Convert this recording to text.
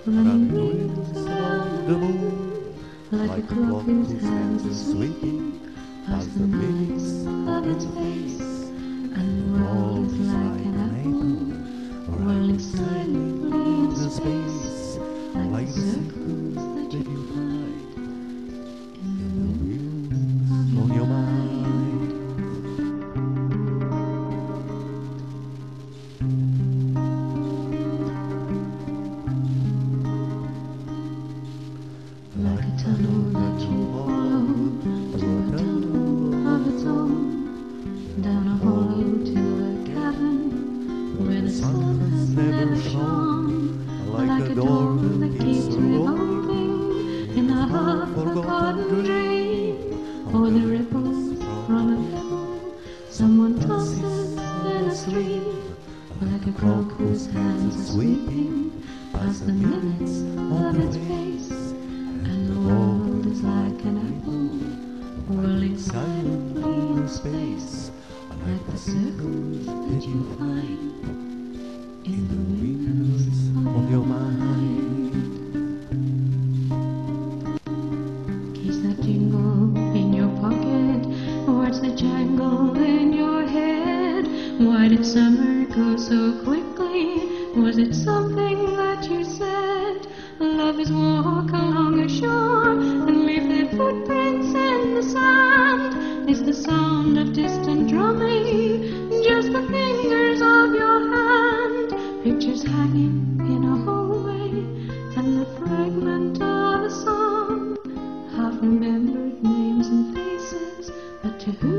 running rings around the moon, like a clock whose hands are sweeping past the minutes of its face. And the world is like an apple, whirling silently into space, like the circles that you find in the wheels on your mind. Like a tunnel that you follow through a tunnel of its own, down a hollow to a cavern where the sun has never shone, like a door that keeps revolving in a half-forgotten dream, or the ripples from a pebble someone tosses in a stream, like a clock whose hands are sweeping past the minutes of its face. And the world is like an apple, whirling silently in space, like the circles that you find in the wheels of your mind. Keys that jingle in your pocket, words that jangle in your head. Why did summer go so quickly? Was it something that you said? Lovers walk along a shore and leave their footprints in the sand. It's the sound of distant drumming, just the fingers of your hand. Pictures hanging in a hallway and the fragment of a song. Half-remembered names and faces, but to whom